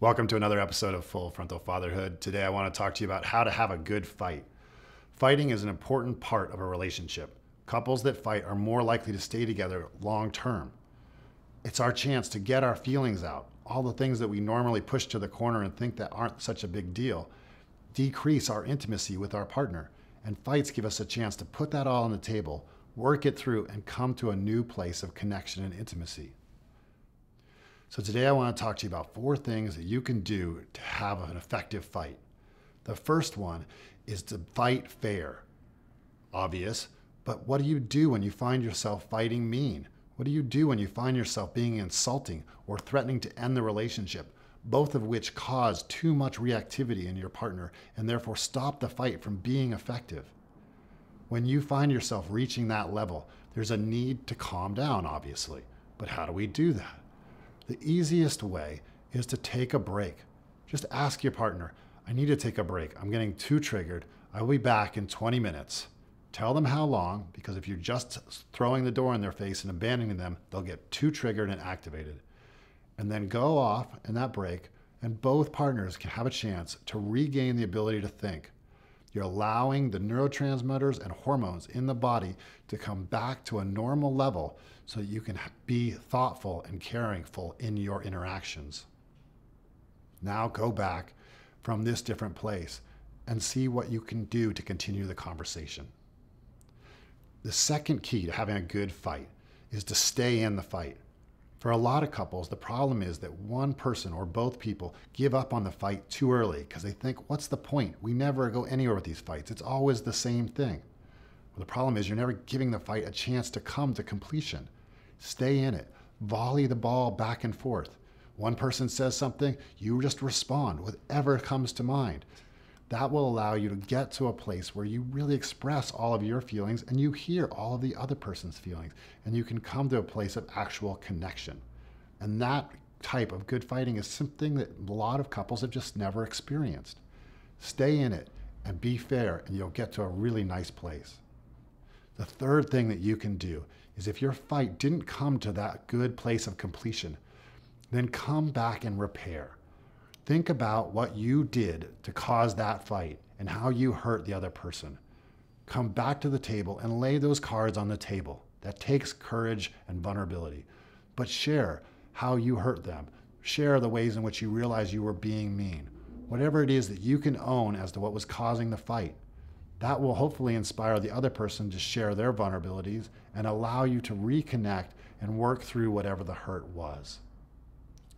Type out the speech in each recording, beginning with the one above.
Welcome to another episode of Full Frontal Fatherhood. Today I want to talk to you about how to have a good fight. Fighting is an important part of a relationship. Couples that fight are more likely to stay together long term. It's our chance to get our feelings out, all the things that we normally push to the corner and think that aren't such a big deal, decrease our intimacy with our partner, and fights give us a chance to put that all on the table, work it through, and come to a new place of connection and intimacy. So today I want to talk to you about 4 things that you can do to have an effective fight. The first one is to fight fair. Obvious, but what do you do when you find yourself fighting mean? What do you do when you find yourself being insulting or threatening to end the relationship, both of which cause too much reactivity in your partner and therefore stop the fight from being effective? When you find yourself reaching that level, there's a need to calm down, obviously. But how do we do that? The easiest way is to take a break. Just ask your partner, I need to take a break. I'm getting too triggered. I will be back in 20 minutes. Tell them how long, because if you're just throwing the door in their face and abandoning them, they'll get too triggered and activated. And then go off in that break, and both partners can have a chance to regain the ability to think. You're allowing the neurotransmitters and hormones in the body to come back to a normal level so that you can be thoughtful and caringful in your interactions. Now go back from this different place and see what you can do to continue the conversation. The second key to having a good fight is to stay in the fight. For a lot of couples, the problem is that one person or both people give up on the fight too early because they think, what's the point? We never go anywhere with these fights. It's always the same thing. Well, the problem is you're never giving the fight a chance to come to completion. Stay in it. Volley the ball back and forth. One person says something, you just respond, whatever comes to mind. That will allow you to get to a place where you really express all of your feelings and you hear all of the other person's feelings, and you can come to a place of actual connection. And that type of good fighting is something that a lot of couples have just never experienced. Stay in it and be fair, and you'll get to a really nice place. The third thing that you can do is if your fight didn't come to that good place of completion, then come back and repair. Think about what you did to cause that fight and how you hurt the other person. Come back to the table and lay those cards on the table. That takes courage and vulnerability. But share how you hurt them. Share the ways in which you realize you were being mean. Whatever it is that you can own as to what was causing the fight. That will hopefully inspire the other person to share their vulnerabilities and allow you to reconnect and work through whatever the hurt was.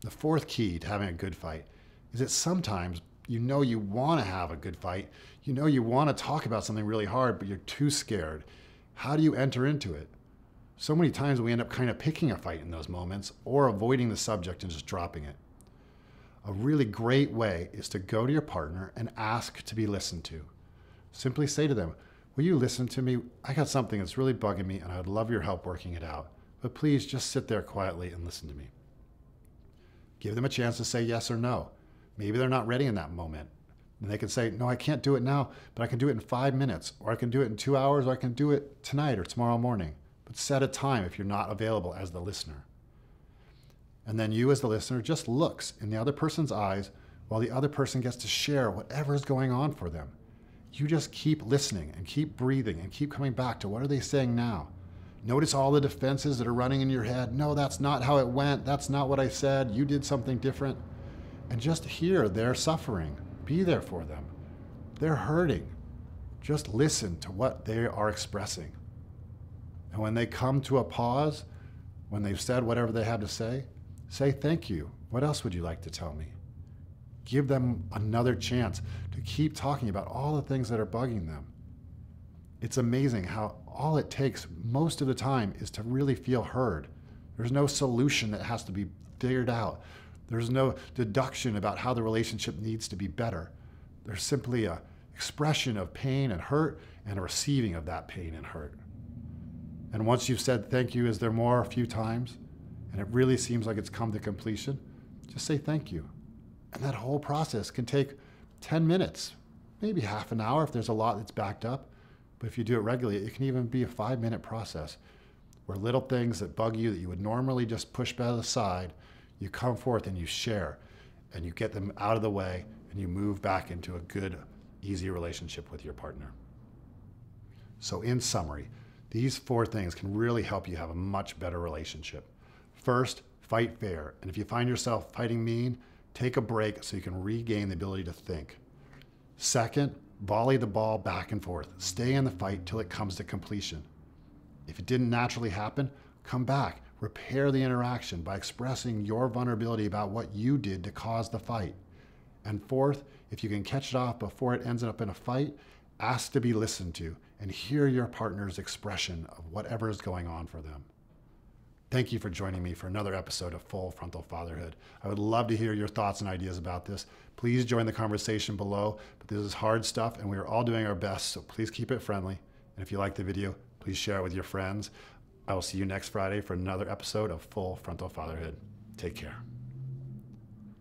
The fourth key to having a good fight is that sometimes you know you want to have a good fight. You know you want to talk about something really hard, but you're too scared. How do you enter into it? So many times we end up kind of picking a fight in those moments or avoiding the subject and just dropping it. A really great way is to go to your partner and ask to be listened to. Simply say to them, will you listen to me? I got something that's really bugging me and I would love your help working it out. But please just sit there quietly and listen to me. Give them a chance to say yes or no. Maybe they're not ready in that moment. And they can say, no, I can't do it now, but I can do it in 5 minutes, or I can do it in 2 hours, or I can do it tonight or tomorrow morning. But set a time if you're not available as the listener. And then you as the listener just looks in the other person's eyes while the other person gets to share whatever is going on for them. You just keep listening and keep breathing and keep coming back to what are they saying now. Notice all the defenses that are running in your head. No, that's not how it went. That's not what I said. You did something different. And just hear their suffering. Be there for them. They're hurting. Just listen to what they are expressing. And when they come to a pause, when they've said whatever they had to say thank you. What else would you like to tell me? Give them another chance to keep talking about all the things that are bugging them. It's amazing how all it takes most of the time is to really feel heard. There's no solution that has to be figured out. There's no deduction about how the relationship needs to be better. There's simply an expression of pain and hurt and a receiving of that pain and hurt. And once you've said thank you, is there more a few times, and it really seems like it's come to completion, just say thank you. And that whole process can take 10 minutes, maybe half an hour if there's a lot that's backed up. But if you do it regularly, it can even be a 5-minute process where little things that bug you that you would normally just push by the side, you come forth and you share. and you get them out of the way and you move back into a good, easy relationship with your partner. So in summary, these 4 things can really help you have a much better relationship. First, fight fair. And if you find yourself fighting mean, take a break so you can regain the ability to think. Second, volley the ball back and forth. Stay in the fight till it comes to completion. If it didn't naturally happen, come back. Repair the interaction by expressing your vulnerability about what you did to cause the fight. And fourth, if you can catch it off before it ends up in a fight, ask to be listened to and hear your partner's expression of whatever is going on for them. Thank you for joining me for another episode of Full Frontal Fatherhood. I would love to hear your thoughts and ideas about this. Please join the conversation below, but this is hard stuff and we are all doing our best, so please keep it friendly. And if you like the video, please share it with your friends. I will see you next Friday for another episode of Full Frontal Fatherhood. Take care.